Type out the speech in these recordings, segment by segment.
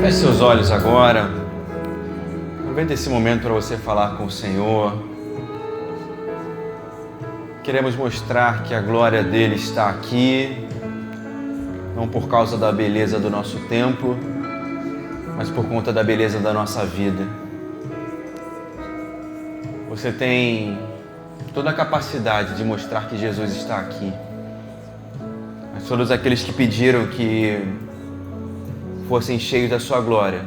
Feche seus olhos agora. Aproveita esse momento para você falar com o Senhor. Queremos mostrar que a glória dele está aqui, não por causa da beleza do nosso templo, mas por conta da beleza da nossa vida. Você tem toda a capacidade de mostrar que Jesus está aqui. Mas todos aqueles que pediram que fossem cheios da sua glória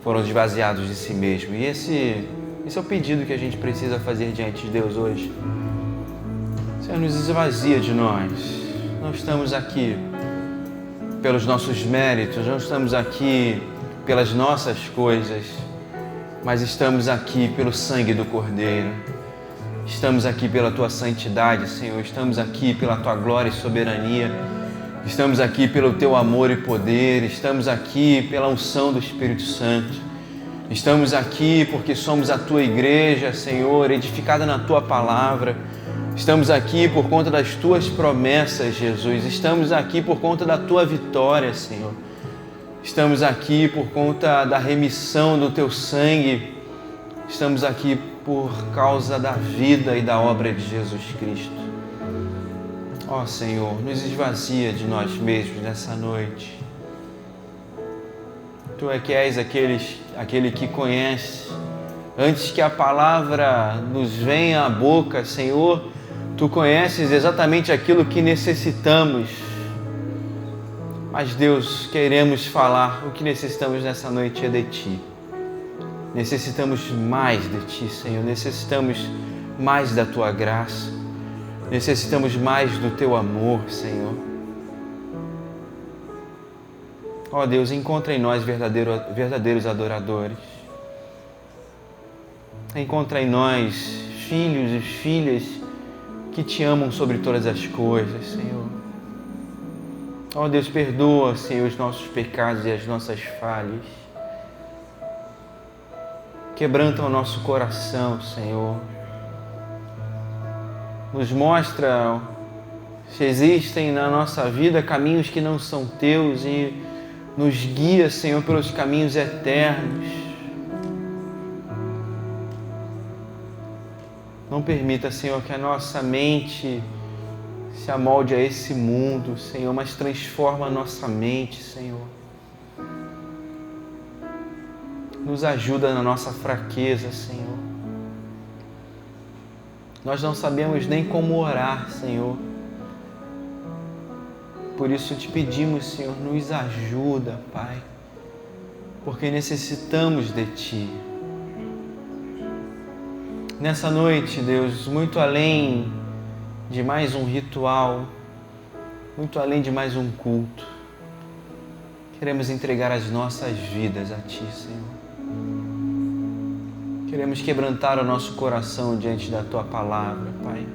foram esvaziados de si mesmo. E esse é o pedido que a gente precisa fazer diante de Deus hoje. Senhor, nos esvazia de nós. Não estamos aqui pelos nossos méritos, não estamos aqui pelas nossas coisas, mas estamos aqui pelo sangue do Cordeiro. Estamos aqui pela Tua santidade, Senhor. Estamos aqui pela Tua glória e soberania. Estamos aqui pelo Teu amor e poder. Estamos aqui pela unção do Espírito Santo. Estamos aqui porque somos a Tua igreja, Senhor, edificada na Tua palavra. Estamos aqui por conta das Tuas promessas, Jesus. Estamos aqui por conta da Tua vitória, Senhor. Estamos aqui por conta da remissão do Teu sangue. Estamos aqui por causa da vida e da obra de Jesus Cristo. Ó Senhor, nos esvazia de nós mesmos nessa noite. Tu é que és aquele que conhece. Antes que a palavra nos venha à boca, Senhor, Tu conheces exatamente aquilo que necessitamos. Mas Deus, queremos falar, o que necessitamos nessa noite é de Ti. Necessitamos mais de Ti, Senhor. Necessitamos mais da Tua graça. Necessitamos mais do Teu amor, Senhor. Ó Deus, encontra em nós verdadeiros adoradores. Encontra em nós filhos e filhas que Te amam sobre todas as coisas, Senhor. Ó Deus, perdoa, Senhor, os nossos pecados e as nossas falhas. Quebranta o nosso coração, Senhor. Nos mostra se existem na nossa vida caminhos que não são Teus e nos guia, Senhor, pelos caminhos eternos. Não permita, Senhor, que a nossa mente se amolde a esse mundo, Senhor, mas transforma a nossa mente, Senhor. Nos ajuda na nossa fraqueza, Senhor. Nós não sabemos nem como orar, Senhor. Por isso Te pedimos, Senhor, nos ajuda, Pai, porque necessitamos de Ti. Nessa noite, Deus, muito além de mais um ritual, muito além de mais um culto, queremos entregar as nossas vidas a Ti, Senhor. Queremos quebrantar o nosso coração diante da Tua palavra, Pai.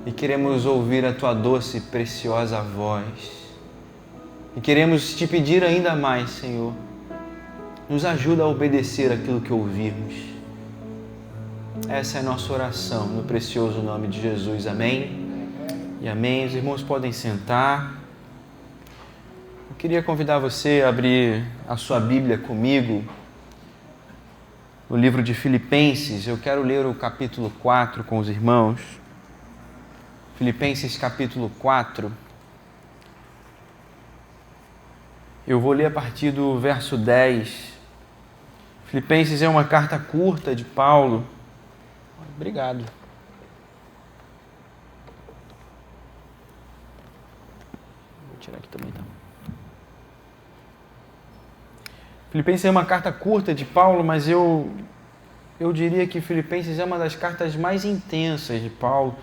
E queremos ouvir a Tua doce e preciosa voz. E queremos Te pedir ainda mais, Senhor. Nos ajuda a obedecer aquilo que ouvirmos. Essa é a nossa oração, no precioso nome de Jesus. Amém? E amém. Os irmãos podem sentar. Eu queria convidar você a abrir a sua Bíblia comigo. No livro de Filipenses, eu quero ler o capítulo 4 com os irmãos. Filipenses capítulo 4. Eu vou ler a partir do verso 10. Filipenses é uma carta curta de Paulo. Obrigado. Vou tirar aqui também, tá? Filipenses é uma carta curta de Paulo, mas eu diria que Filipenses é uma das cartas mais intensas de Paulo.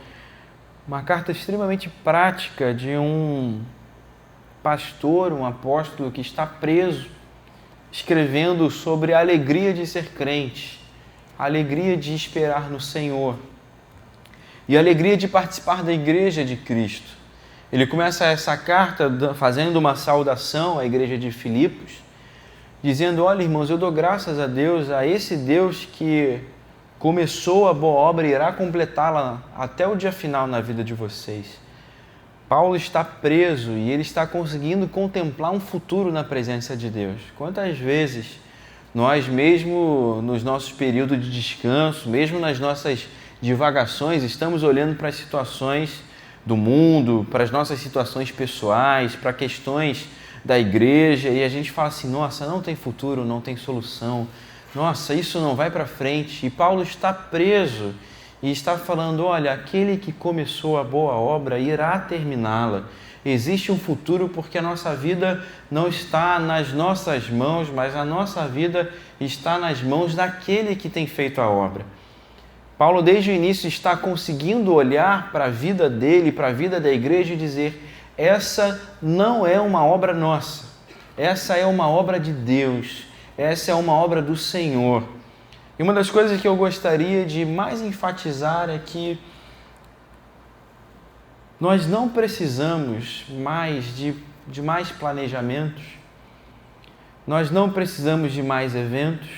Uma carta extremamente prática de um pastor, um apóstolo que está preso, escrevendo sobre a alegria de ser crente, a alegria de esperar no Senhor e a alegria de participar da igreja de Cristo. Ele começa essa carta fazendo uma saudação à igreja de Filipos, dizendo: olha, irmãos, eu dou graças a Deus, a esse Deus que começou a boa obra e irá completá-la até o dia final na vida de vocês. Paulo está preso e ele está conseguindo contemplar um futuro na presença de Deus. Quantas vezes nós, mesmo nos nossos períodos de descanso, mesmo nas nossas divagações, estamos olhando para as situações do mundo, para as nossas situações pessoais, para questões da igreja, e a gente fala assim, nossa, não tem futuro, não tem solução, nossa, isso não vai para frente. E Paulo está preso e está falando, olha, aquele que começou a boa obra irá terminá-la. Existe um futuro porque a nossa vida não está nas nossas mãos, mas a nossa vida está nas mãos daquele que tem feito a obra. Paulo, desde o início, está conseguindo olhar para a vida dele, para a vida da igreja e dizer, essa não é uma obra nossa, essa é uma obra de Deus, essa é uma obra do Senhor. E uma das coisas que eu gostaria de mais enfatizar é que nós não precisamos mais de mais planejamentos, nós não precisamos de mais eventos.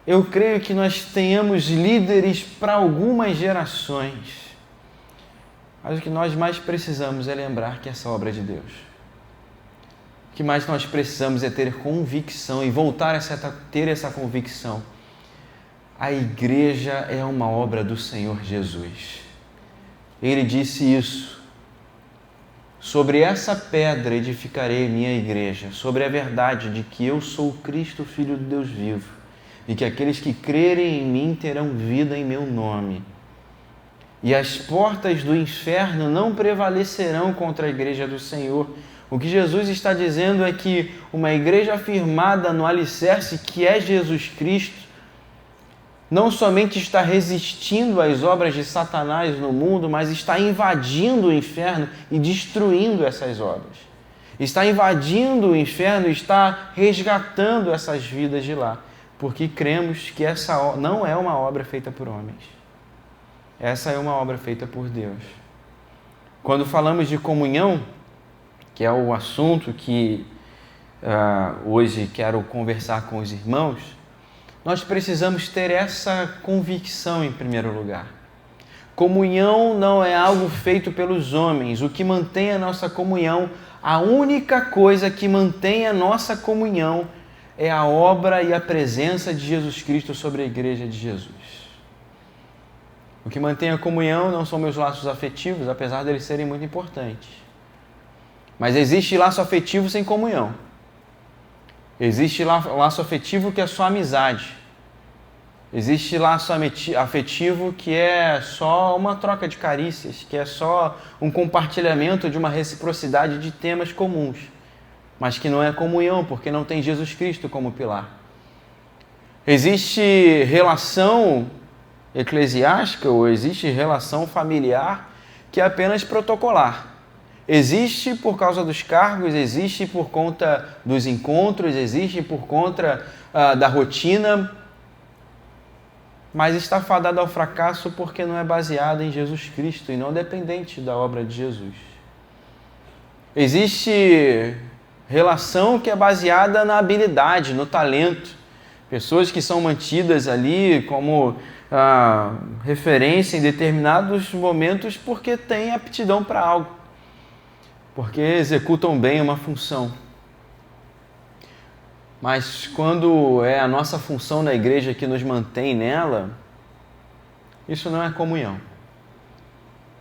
Eu creio que nós tenhamos líderes para algumas gerações, mas o que nós mais precisamos é lembrar que essa obra é de Deus. O que mais nós precisamos é ter convicção e voltar a ter essa convicção. A igreja é uma obra do Senhor Jesus. Ele disse isso. Sobre essa pedra edificarei minha igreja, sobre a verdade de que eu sou o Cristo, Filho de Deus vivo, e que aqueles que crerem em mim terão vida em meu nome. E as portas do inferno não prevalecerão contra a igreja do Senhor. O que Jesus está dizendo é que uma igreja firmada no alicerce que é Jesus Cristo, não somente está resistindo às obras de Satanás no mundo, mas está invadindo o inferno e destruindo essas obras. Está invadindo o inferno e está resgatando essas vidas de lá, porque cremos que essa não é uma obra feita por homens. Essa é uma obra feita por Deus. Quando falamos de comunhão, que é o assunto que hoje quero conversar com os irmãos, nós precisamos ter essa convicção em primeiro lugar. Comunhão não é algo feito pelos homens. O que mantém a nossa comunhão, a única coisa que mantém a nossa comunhão é a obra e a presença de Jesus Cristo sobre a igreja de Jesus. O que mantém a comunhão não são meus laços afetivos, apesar deles serem muito importantes. Mas existe laço afetivo sem comunhão. Existe laço afetivo que é só amizade. Existe laço afetivo que é só uma troca de carícias, que é só um compartilhamento de uma reciprocidade de temas comuns, mas que não é comunhão, porque não tem Jesus Cristo como pilar. Existe relação eclesiástica ou existe relação familiar que é apenas protocolar. Existe por causa dos cargos, existe por conta dos encontros, existe por conta da rotina, mas está fadado ao fracasso porque não é baseado em Jesus Cristo e não dependente da obra de Jesus. Existe relação que é baseada na habilidade, no talento. Pessoas que são mantidas ali como referência em determinados momentos porque têm aptidão para algo, porque executam bem uma função. Mas quando é a nossa função na igreja que nos mantém nela, isso não é comunhão,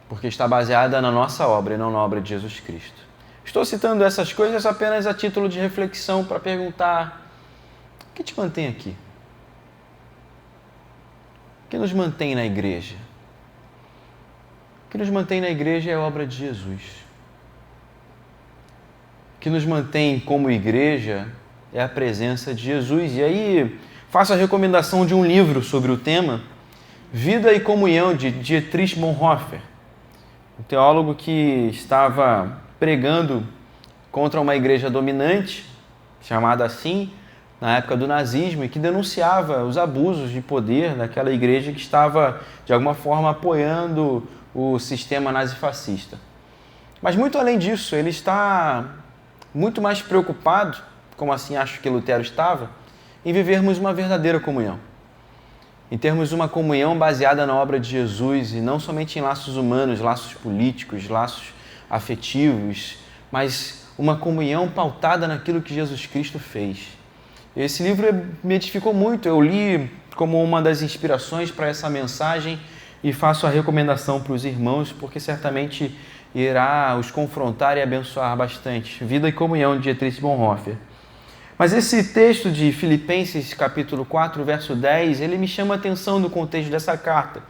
porque está baseada na nossa obra e não na obra de Jesus Cristo. Estou citando essas coisas apenas a título de reflexão para perguntar: o que te mantém aqui? O que nos mantém na igreja? O que nos mantém na igreja é a obra de Jesus. O que nos mantém como igreja é a presença de Jesus. E aí faço a recomendação de um livro sobre o tema, Vida e Comunhão, de Dietrich Bonhoeffer, um teólogo que estava pregando contra uma igreja dominante, chamada assim, na época do nazismo, e que denunciava os abusos de poder daquela igreja que estava, de alguma forma, apoiando o sistema nazifascista. Mas muito além disso, ele está muito mais preocupado, como assim acho que Lutero estava, em vivermos uma verdadeira comunhão. Em termos uma comunhão baseada na obra de Jesus e não somente em laços humanos, laços políticos, laços afetivos, mas uma comunhão pautada naquilo que Jesus Cristo fez. Esse livro me edificou muito, eu li como uma das inspirações para essa mensagem e faço a recomendação para os irmãos, porque certamente irá os confrontar e abençoar bastante. Vida e Comunhão, de Dietrich Bonhoeffer. Mas esse texto de Filipenses, capítulo 4, verso 10, ele me chama a atenção no contexto dessa carta.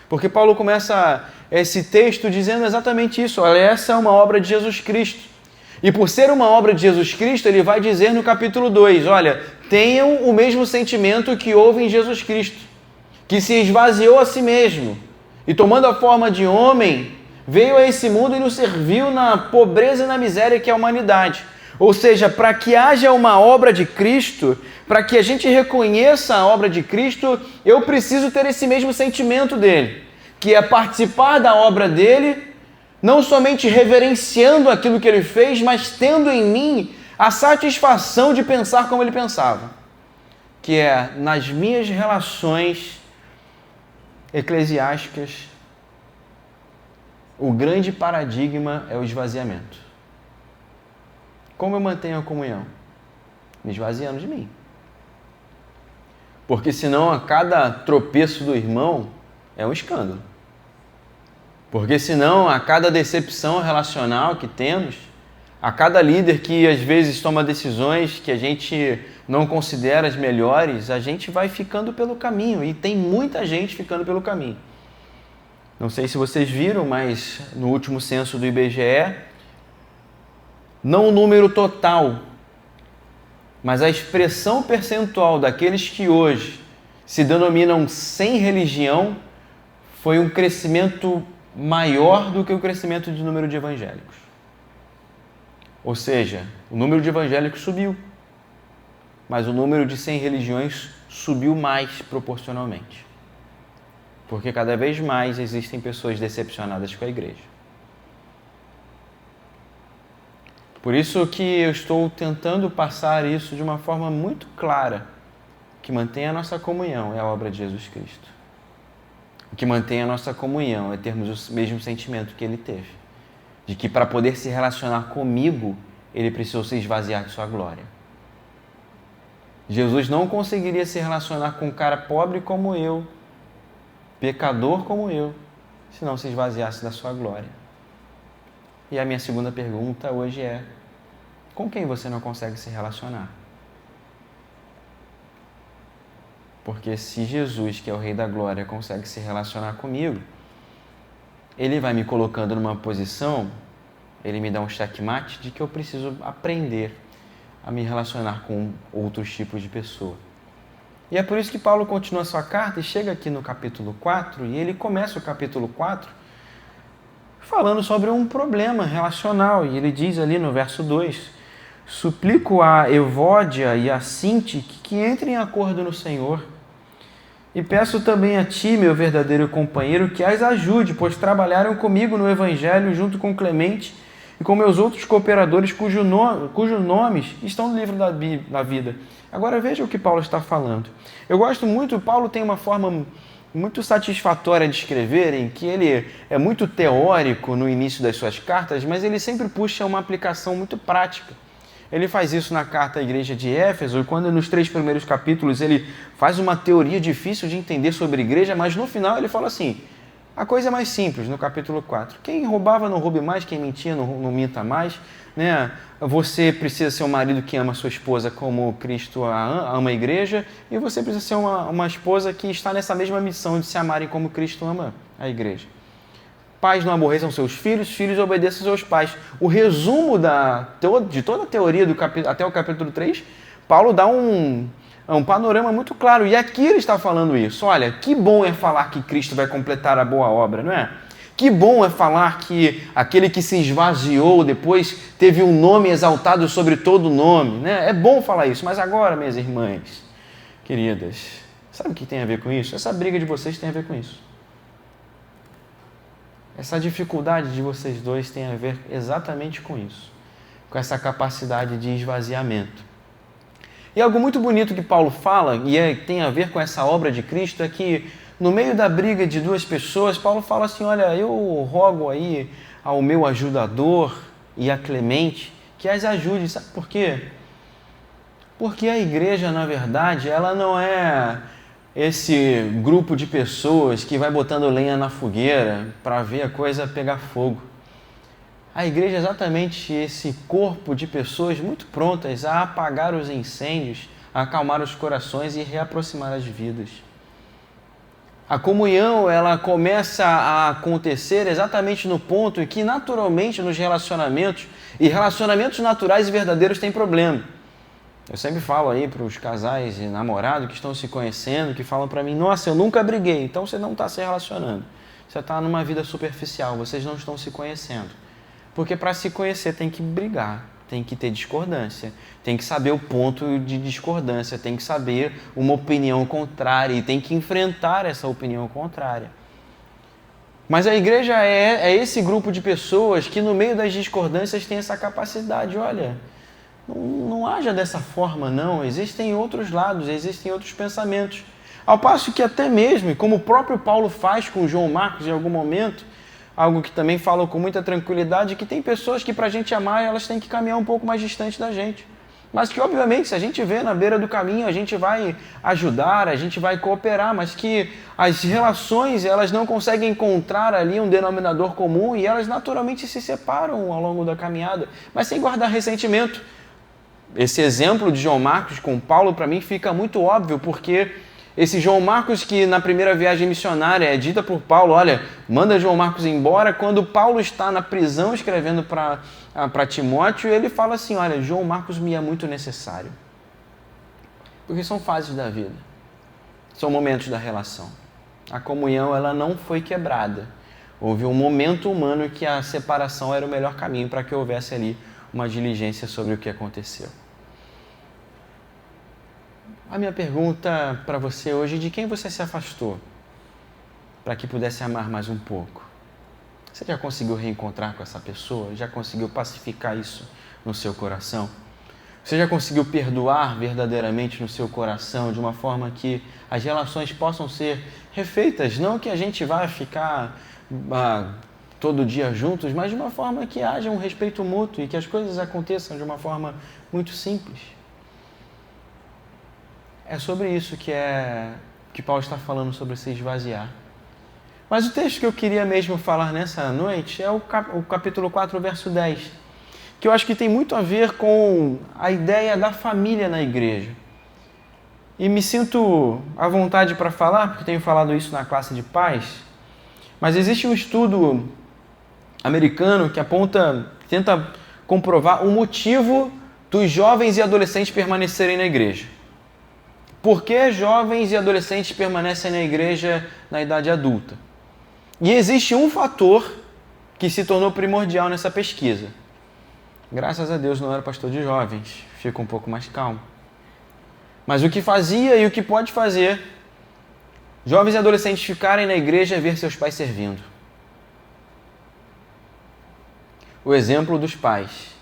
Porque Paulo começa esse texto dizendo exatamente isso. Olha, essa é uma obra de Jesus Cristo. E por ser uma obra de Jesus Cristo, ele vai dizer no capítulo 2, olha, tenham o mesmo sentimento que houve em Jesus Cristo, que se esvaziou a si mesmo e tomando a forma de homem, veio a esse mundo e nos serviu na pobreza e na miséria que é a humanidade. Ou seja, para que haja uma obra de Cristo, para que a gente reconheça a obra de Cristo, eu preciso ter esse mesmo sentimento dele, que é participar da obra dele, não somente reverenciando aquilo que ele fez, mas tendo em mim a satisfação de pensar como ele pensava, que é nas minhas relações eclesiásticas, o grande paradigma é o esvaziamento. Como eu mantenho a comunhão? Me esvaziando de mim. Porque senão a cada tropeço do irmão é um escândalo. Porque senão a cada decepção relacional que temos, a cada líder que às vezes toma decisões que a gente não considera as melhores, a gente vai ficando pelo caminho. E tem muita gente ficando pelo caminho. Não sei se vocês viram, mas no último censo do IBGE, não o número total, mas a expressão percentual daqueles que hoje se denominam sem religião foi um crescimento maior do que o crescimento de número de evangélicos. Ou seja, o número de evangélicos subiu, mas o número de sem religiões subiu mais proporcionalmente. Porque cada vez mais existem pessoas decepcionadas com a igreja. Por isso que eu estou tentando passar isso de uma forma muito clara. O que mantém a nossa comunhão é a obra de Jesus Cristo. O que mantém a nossa comunhão é termos o mesmo sentimento que ele teve. De que para poder se relacionar comigo, ele precisou se esvaziar de sua glória. Jesus não conseguiria se relacionar com um cara pobre como eu, pecador como eu, se não se esvaziasse da sua glória. E a minha segunda pergunta hoje é: com quem você não consegue se relacionar? Porque se Jesus, que é o Rei da Glória, consegue se relacionar comigo, ele vai me colocando numa posição, ele me dá um checkmate de que eu preciso aprender a me relacionar com outros tipos de pessoa. E é por isso que Paulo continua a sua carta e chega aqui no capítulo 4, e ele começa o capítulo 4 falando sobre um problema relacional. E ele diz ali no verso 2, suplico a Evódia e a Sintique que entrem em acordo no Senhor. E peço também a ti, meu verdadeiro companheiro, que as ajude, pois trabalharam comigo no Evangelho junto com Clemente e com meus outros cooperadores cujos nomes estão no livro da vida. Agora veja o que Paulo está falando. Eu gosto muito, Paulo tem uma forma muito satisfatória de escrever, em que ele é muito teórico no início das suas cartas, mas ele sempre puxa uma aplicação muito prática. Ele faz isso na carta à igreja de Éfeso, quando nos 3 primeiros capítulos ele faz uma teoria difícil de entender sobre a igreja, mas no final ele fala assim, a coisa é mais simples, no capítulo 4. Quem roubava não roube mais, quem mentia não minta mais. Né? Você precisa ser um marido que ama a sua esposa como Cristo ama a igreja, e você precisa ser uma esposa que está nessa mesma missão de se amarem como Cristo ama a igreja. Pais não aborreçam seus filhos, filhos obedeçam seus pais. O resumo de toda a teoria até o capítulo 3, Paulo dá um panorama muito claro. E aqui ele está falando isso. Olha, que bom é falar que Cristo vai completar a boa obra, não é? Que bom é falar que aquele que se esvaziou depois teve um nome exaltado sobre todo nome, né? É bom falar isso, mas agora, minhas irmãs, queridas, sabe o que tem a ver com isso? Essa briga de vocês tem a ver com isso. Essa dificuldade de vocês dois tem a ver exatamente com isso, com essa capacidade de esvaziamento. E algo muito bonito que Paulo fala, e tem a ver com essa obra de Cristo, é que no meio da briga de duas pessoas, Paulo fala assim, olha, eu rogo aí ao meu ajudador e a Clemente que as ajude. Sabe por quê? Porque a igreja, na verdade, ela não é esse grupo de pessoas que vai botando lenha na fogueira para ver a coisa pegar fogo. A igreja é exatamente esse corpo de pessoas muito prontas a apagar os incêndios, a acalmar os corações e reaproximar as vidas. A comunhão, ela começa a acontecer exatamente no ponto em que, naturalmente, nos relacionamentos, e relacionamentos naturais e verdadeiros têm problema. Eu sempre falo aí para os casais e namorados que estão se conhecendo, que falam para mim, nossa, eu nunca briguei, então você não está se relacionando. Você está numa vida superficial, vocês não estão se conhecendo. Porque para se conhecer tem que brigar, tem que ter discordância, tem que saber o ponto de discordância, tem que saber uma opinião contrária e tem que enfrentar essa opinião contrária. Mas a igreja é esse grupo de pessoas que no meio das discordâncias tem essa capacidade, olha, não haja dessa forma não, existem outros lados, existem outros pensamentos. Ao passo que até mesmo, e como o próprio Paulo faz com João Marcos em algum momento, algo que também falam com muita tranquilidade, que tem pessoas que para a gente amar, elas têm que caminhar um pouco mais distante da gente. Mas que, obviamente, se a gente vê na beira do caminho, a gente vai ajudar, a gente vai cooperar, mas que as relações, elas não conseguem encontrar ali um denominador comum e elas naturalmente se separam ao longo da caminhada, mas sem guardar ressentimento. Esse exemplo de João Marcos com Paulo, para mim, fica muito óbvio, porque esse João Marcos que na primeira viagem missionária é dita por Paulo, olha, manda João Marcos embora, quando Paulo está na prisão escrevendo para Timóteo, ele fala assim, olha, João Marcos me é muito necessário. Porque são fases da vida, são momentos da relação. A comunhão, ela não foi quebrada. Houve um momento humano que a separação era o melhor caminho para que houvesse ali uma diligência sobre o que aconteceu. A minha pergunta para você hoje é de quem você se afastou para que pudesse amar mais um pouco? Você já conseguiu reencontrar com essa pessoa? Já conseguiu pacificar isso no seu coração? Você já conseguiu perdoar verdadeiramente no seu coração de uma forma que as relações possam ser refeitas? Não que a gente vá ficar todo dia juntos, mas de uma forma que haja um respeito mútuo e que as coisas aconteçam de uma forma muito simples. É sobre isso que Paulo está falando, sobre se esvaziar. Mas o texto que eu queria mesmo falar nessa noite é o capítulo 4, verso 10, que eu acho que tem muito a ver com a ideia da família na igreja. E me sinto à vontade para falar, porque tenho falado isso na classe de pais, mas existe um estudo americano que tenta comprovar o motivo dos jovens e adolescentes permanecerem na igreja. Por que jovens e adolescentes permanecem na igreja na idade adulta? E existe um fator que se tornou primordial nessa pesquisa. Graças a Deus não era pastor de jovens, fico um pouco mais calmo. Mas o que fazia e o que pode fazer jovens e adolescentes ficarem na igreja é ver seus pais servindo. O exemplo dos pais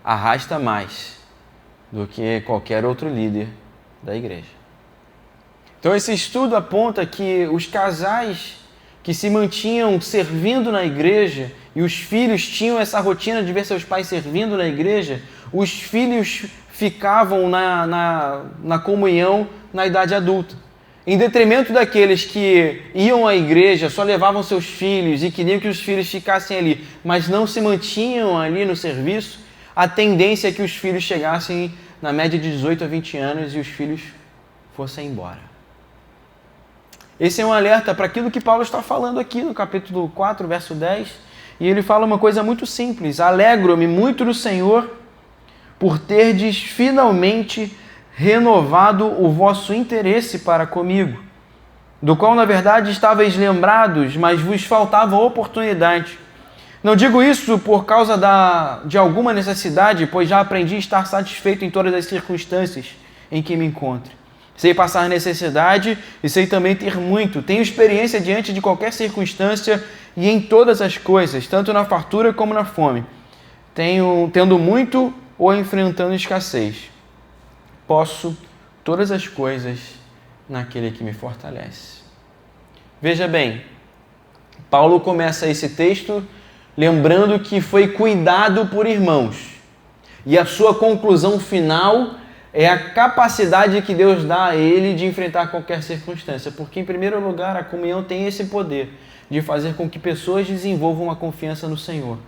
arrasta mais do que qualquer outro líder da igreja. Então esse estudo aponta que os casais que se mantinham servindo na igreja e os filhos tinham essa rotina de ver seus pais servindo na igreja, os filhos ficavam na comunhão na idade adulta. Em detrimento daqueles que iam à igreja, só levavam seus filhos e queriam que os filhos ficassem ali, mas não se mantinham ali no serviço, a tendência é que os filhos chegassem na média de 18 a 20 anos e os filhos fossem embora. Esse é um alerta para aquilo que Paulo está falando aqui no capítulo 4, verso 10. E ele fala uma coisa muito simples. Alegro-me muito no Senhor por terdes finalmente renovado o vosso interesse para comigo, do qual, na verdade, estáveis lembrados, mas vos faltava oportunidade. Não digo isso por causa de alguma necessidade, pois já aprendi a estar satisfeito em todas as circunstâncias em que me encontro. Sei passar necessidade e sei também ter muito. Tenho experiência diante de qualquer circunstância e em todas as coisas, tanto na fartura como na fome. Tendo muito ou enfrentando escassez. Posso todas as coisas naquele que me fortalece. Veja bem, Paulo começa esse texto lembrando que foi cuidado por irmãos. E a sua conclusão final é a capacidade que Deus dá a ele de enfrentar qualquer circunstância. Porque, em primeiro lugar, a comunhão tem esse poder de fazer com que pessoas desenvolvam a confiança no Senhor.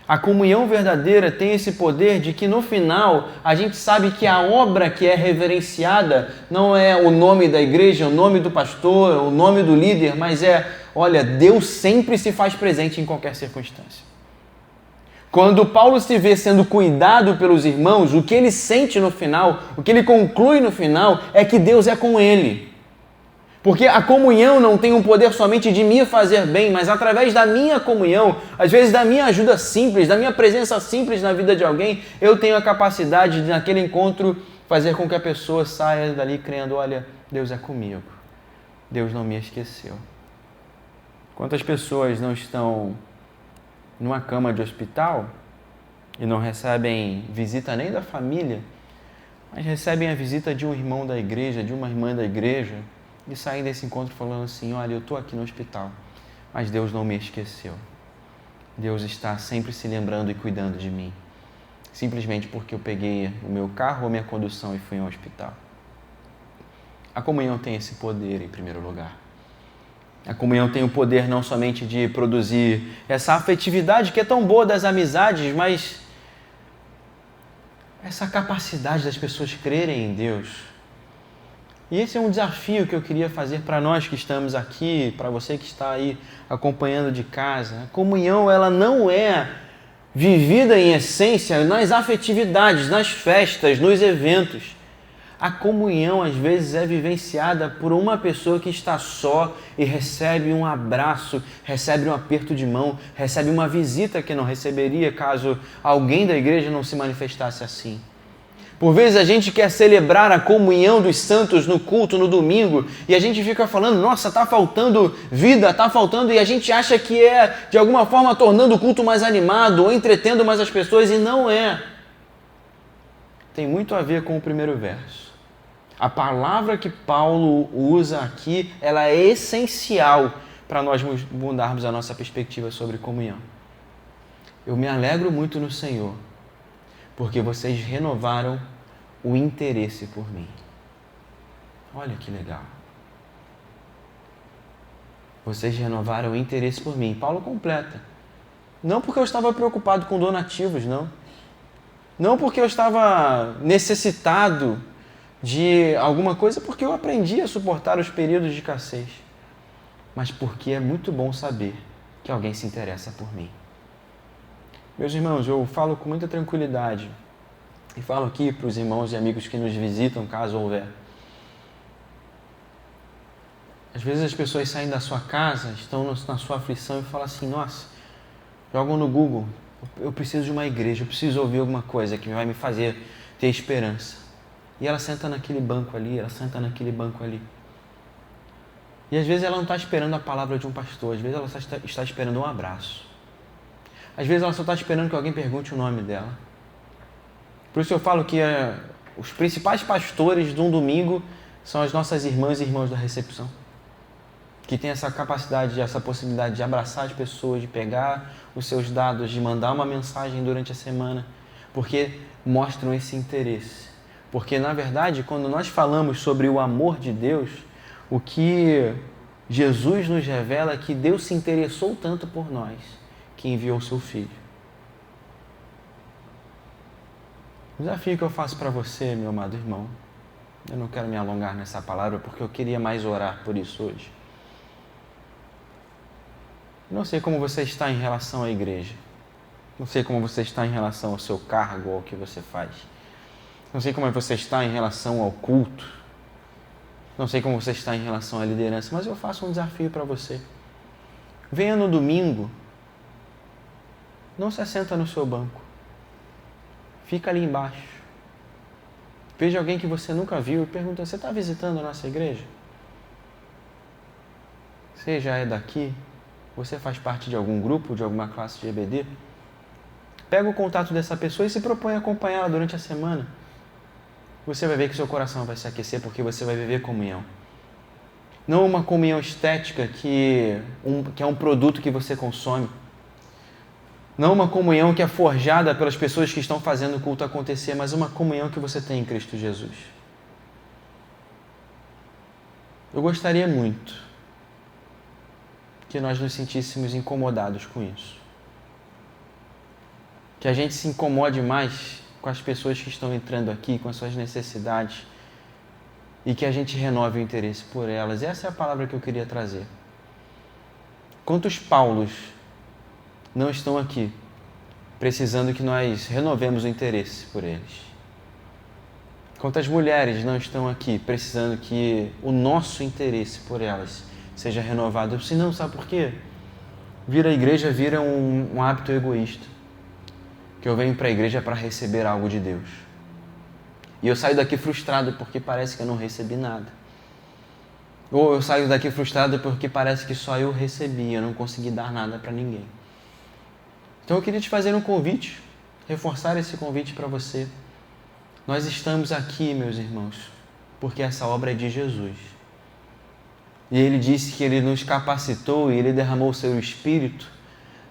A comunhão verdadeira tem esse poder de que no final a gente sabe que a obra que é reverenciada não é o nome da igreja, o nome do pastor, o nome do líder, mas olha, Deus sempre se faz presente em qualquer circunstância. Quando Paulo se vê sendo cuidado pelos irmãos, o que ele sente no final, o que ele conclui no final é que Deus é com ele. Porque a comunhão não tem um poder somente de me fazer bem, mas através da minha comunhão, às vezes da minha ajuda simples, da minha presença simples na vida de alguém, eu tenho a capacidade de, naquele encontro, fazer com que a pessoa saia dali crendo, olha, Deus é comigo, Deus não me esqueceu. Quantas pessoas não estão numa cama de hospital e não recebem visita nem da família, mas recebem a visita de um irmão da igreja, de uma irmã da igreja, e saem desse encontro falando assim, olha, eu estou aqui no hospital, mas Deus não me esqueceu. Deus está sempre se lembrando e cuidando de mim, simplesmente porque eu peguei o meu carro ou minha condução e fui ao hospital. A comunhão tem esse poder em primeiro lugar. A comunhão tem o poder não somente de produzir essa afetividade que é tão boa das amizades, mas essa capacidade das pessoas crerem em Deus. E esse é um desafio que eu queria fazer para nós que estamos aqui, para você que está aí acompanhando de casa. A comunhão, ela não é vivida em essência nas afetividades, nas festas, nos eventos. A comunhão, às vezes, é vivenciada por uma pessoa que está só e recebe um abraço, recebe um aperto de mão, recebe uma visita que não receberia caso alguém da igreja não se manifestasse assim. Por vezes a gente quer celebrar a comunhão dos santos no culto, no domingo, e a gente fica falando, nossa, está faltando vida, está faltando, e a gente acha que é, de alguma forma, tornando o culto mais animado, ou entretendo mais as pessoas, e não é. Tem muito a ver com o primeiro verso. A palavra que Paulo usa aqui, ela é essencial para nós mudarmos a nossa perspectiva sobre comunhão. Eu me alegro muito no Senhor, porque vocês renovaram o interesse por mim. Olha que legal. Vocês renovaram o interesse por mim. Paulo completa. Não porque eu estava preocupado com donativos, não. Não porque eu estava necessitado de alguma coisa, porque eu aprendi a suportar os períodos de escassez. Mas porque é muito bom saber que alguém se interessa por mim. Meus irmãos, eu falo com muita tranquilidade e falo aqui para os irmãos e amigos que nos visitam, caso houver. Às vezes as pessoas saem da sua casa, estão na sua aflição e falam assim, nossa, jogam no Google, eu preciso de uma igreja, eu preciso ouvir alguma coisa que vai me fazer ter esperança. E ela senta naquele banco ali, ela senta naquele banco ali. E às vezes ela não está esperando a palavra de um pastor, às vezes ela está esperando um abraço. Às vezes ela só está esperando que alguém pergunte o nome dela. Por isso eu falo que os principais pastores de um domingo são as nossas irmãs e irmãos da recepção. Que têm essa capacidade, essa possibilidade de abraçar as pessoas, de pegar os seus dados, de mandar uma mensagem durante a semana. Porque mostram esse interesse. Porque, na verdade, quando nós falamos sobre o amor de Deus, o que Jesus nos revela é que Deus se interessou tanto por nós, que enviou o seu Filho. O desafio que eu faço para você, meu amado irmão, eu não quero me alongar nessa palavra porque eu queria mais orar por isso hoje. Não sei como você está em relação à igreja. Não sei como você está em relação ao seu cargo, ao que você faz. Não sei como você está em relação ao culto. Não sei como você está em relação à liderança, mas eu faço um desafio para você. Venha no domingo. Não se assenta no seu banco. Fica ali embaixo. Veja alguém que você nunca viu e pergunta, você está visitando a nossa igreja? Você já é daqui? Você faz parte de algum grupo, de alguma classe de EBD? Pega o contato dessa pessoa e se propõe a acompanhá-la durante a semana. Você vai ver que seu coração vai se aquecer porque você vai viver comunhão. Não uma comunhão estética que é um produto que você consome. Não uma comunhão que é forjada pelas pessoas que estão fazendo o culto acontecer, mas uma comunhão que você tem em Cristo Jesus. Eu gostaria muito que nós nos sentíssemos incomodados com isso. Que a gente se incomode mais com as pessoas que estão entrando aqui, com as suas necessidades, e que a gente renove o interesse por elas. Essa é a palavra que eu queria trazer. Quantos Paulos não estão aqui precisando que nós renovemos o interesse por eles? Quantas mulheres não estão aqui precisando que o nosso interesse por elas seja renovado? Se não, sabe por quê? Vir à igreja vira um hábito egoísta. Que eu venho para a igreja para receber algo de Deus. E eu saio daqui frustrado porque parece que eu não recebi nada. Ou eu saio daqui frustrado porque parece que só eu recebi, eu não consegui dar nada para ninguém. Então eu queria te fazer um convite, reforçar esse convite para você. Nós estamos aqui, meus irmãos, porque essa obra é de Jesus. E Ele disse que Ele nos capacitou e Ele derramou o Seu Espírito,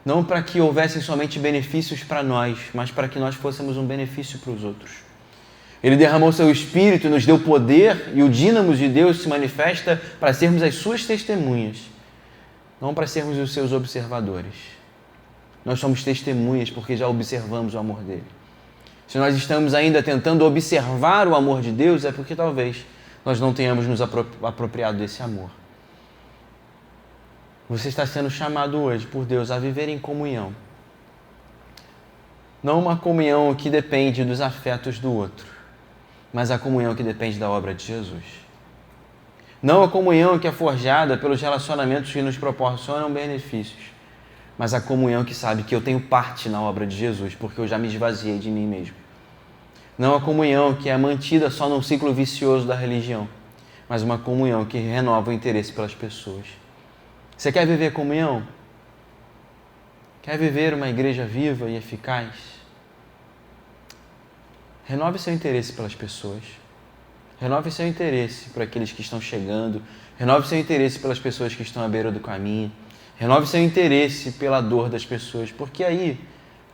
não para que houvessem somente benefícios para nós, mas para que nós fôssemos um benefício para os outros. Ele derramou o Seu Espírito e nos deu poder, e o dínamo de Deus se manifesta para sermos as Suas testemunhas, não para sermos os Seus observadores. Nós somos testemunhas porque já observamos o amor dEle. Se nós estamos ainda tentando observar o amor de Deus, é porque talvez nós não tenhamos nos apropriado desse amor. Você está sendo chamado hoje por Deus a viver em comunhão. Não uma comunhão que depende dos afetos do outro, mas a comunhão que depende da obra de Jesus. Não a comunhão que é forjada pelos relacionamentos que nos proporcionam benefícios, mas a comunhão que sabe que eu tenho parte na obra de Jesus, porque eu já me esvaziei de mim mesmo. Não a comunhão que é mantida só num ciclo vicioso da religião, mas uma comunhão que renova o interesse pelas pessoas. Você quer viver comunhão? Quer viver uma igreja viva e eficaz? Renove seu interesse pelas pessoas. Renove seu interesse por aqueles que estão chegando. Renove seu interesse pelas pessoas que estão à beira do caminho. Renove seu interesse pela dor das pessoas, porque aí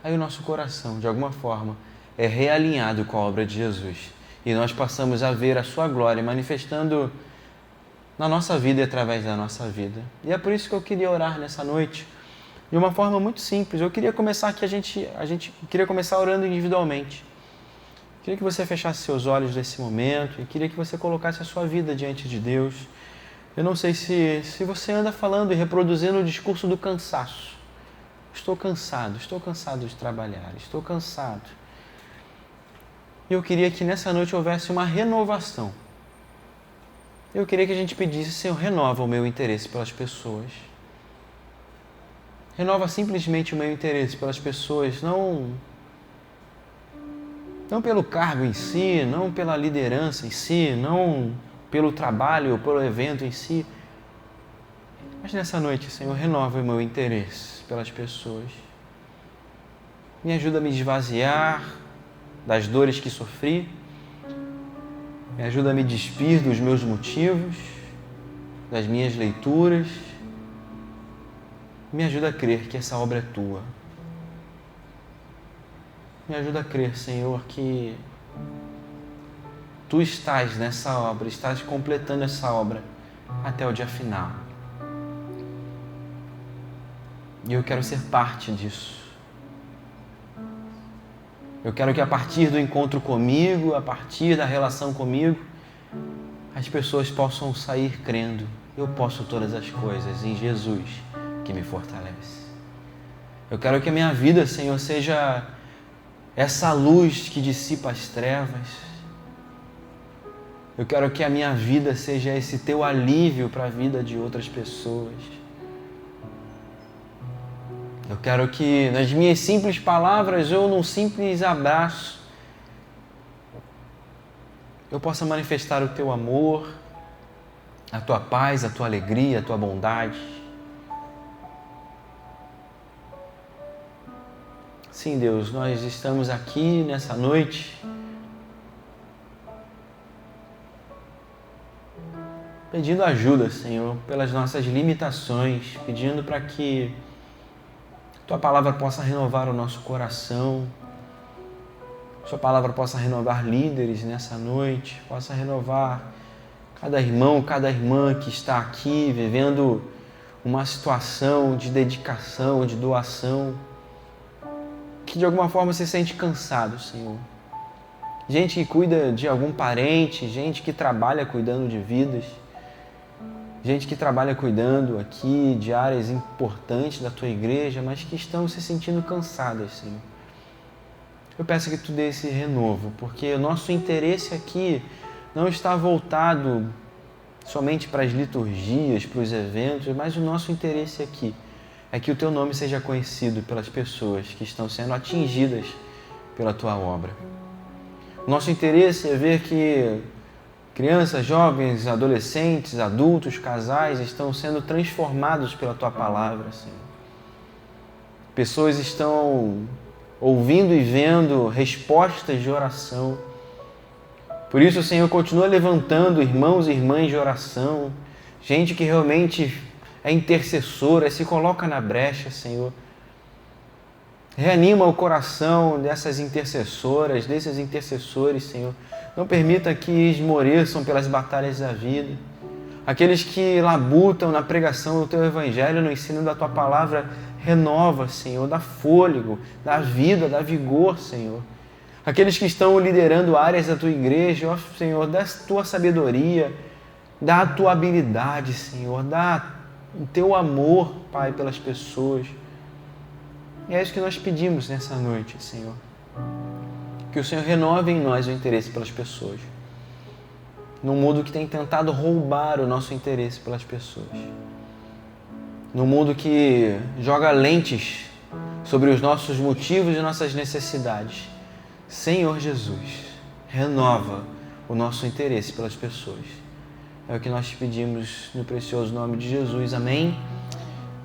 o nosso coração, de alguma forma, é realinhado com a obra de Jesus. E nós passamos a ver a sua glória manifestando na nossa vida e através da nossa vida. E é por isso que eu queria orar nessa noite, de uma forma muito simples. Eu queria começar aqui, a gente queria começar orando individualmente. Queria que você fechasse seus olhos nesse momento e queria que você colocasse a sua vida diante de Deus. Eu não sei se você anda falando e reproduzindo o discurso do cansaço. Estou cansado de trabalhar, estou cansado. Eu queria que nessa noite houvesse uma renovação. Eu queria que a gente pedisse, Senhor, renova o meu interesse pelas pessoas. Renova simplesmente o meu interesse pelas pessoas, não pelo cargo em si, não pela liderança em si, não pelo trabalho ou pelo evento em si. Mas nessa noite, Senhor, renova o meu interesse pelas pessoas. Me ajuda a me esvaziar das dores que sofri. Me ajuda a me despir dos meus motivos, das minhas leituras. Me ajuda a crer que essa obra é Tua. Me ajuda a crer, Senhor, que Tu estás nessa obra, estás completando essa obra até o dia final. E eu quero ser parte disso. Eu quero que a partir do encontro comigo, a partir da relação comigo, as pessoas possam sair crendo. Eu posso todas as coisas em Jesus que me fortalece. Eu quero que a minha vida, Senhor, seja essa luz que dissipa as trevas. Eu quero que a minha vida seja esse Teu alívio para a vida de outras pessoas. Eu quero que nas minhas simples palavras ou num simples abraço eu possa manifestar o Teu amor, a Tua paz, a Tua alegria, a Tua bondade. Sim, Deus, nós estamos aqui nessa noite pedindo ajuda, Senhor, pelas nossas limitações, pedindo para que Tua palavra possa renovar o nosso coração. Sua palavra possa renovar líderes nessa noite, possa renovar cada irmão, cada irmã que está aqui vivendo uma situação de dedicação, de doação, que de alguma forma se sente cansado, Senhor. Gente que cuida de algum parente, gente que trabalha cuidando de vidas, gente que trabalha cuidando aqui de áreas importantes da Tua igreja, mas que estão se sentindo cansadas, Senhor. Eu peço que Tu dê esse renovo, porque o nosso interesse aqui não está voltado somente para as liturgias, para os eventos, mas o nosso interesse aqui é que o Teu nome seja conhecido pelas pessoas que estão sendo atingidas pela Tua obra. O nosso interesse é ver que crianças, jovens, adolescentes, adultos, casais estão sendo transformados pela Tua palavra, Senhor. Pessoas estão ouvindo e vendo respostas de oração. Por isso, Senhor, continua levantando irmãos e irmãs de oração, gente que realmente é intercessora, se coloca na brecha, Senhor. Reanima o coração dessas intercessoras, desses intercessores, Senhor. Não permita que esmoreçam pelas batalhas da vida. Aqueles que labutam na pregação do Teu Evangelho, no ensino da Tua palavra, renova, Senhor, dá fôlego, dá vida, dá vigor, Senhor. Aqueles que estão liderando áreas da Tua igreja, ó Senhor, dá a Tua sabedoria, dá a Tua habilidade, Senhor, dá o Teu amor, Pai, pelas pessoas. E é isso que nós pedimos nessa noite, Senhor. Que o Senhor renove em nós o interesse pelas pessoas. Num mundo que tem tentado roubar o nosso interesse pelas pessoas. Num mundo que joga lentes sobre os nossos motivos e nossas necessidades. Senhor Jesus, renova o nosso interesse pelas pessoas. É o que nós te pedimos no precioso nome de Jesus. Amém?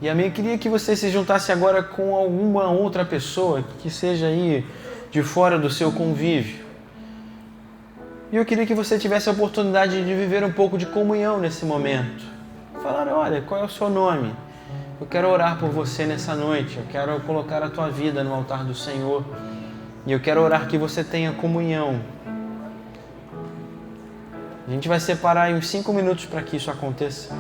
E amém. Eu queria que você se juntasse agora com alguma outra pessoa que seja aí de fora do seu convívio. E eu queria que você tivesse a oportunidade de viver um pouco de comunhão nesse momento. Falar, olha, qual é o seu nome? Eu quero orar por você nessa noite. Eu quero colocar a tua vida no altar do Senhor. E eu quero orar que você tenha comunhão. A gente vai separar aí uns 5 minutos para que isso aconteça.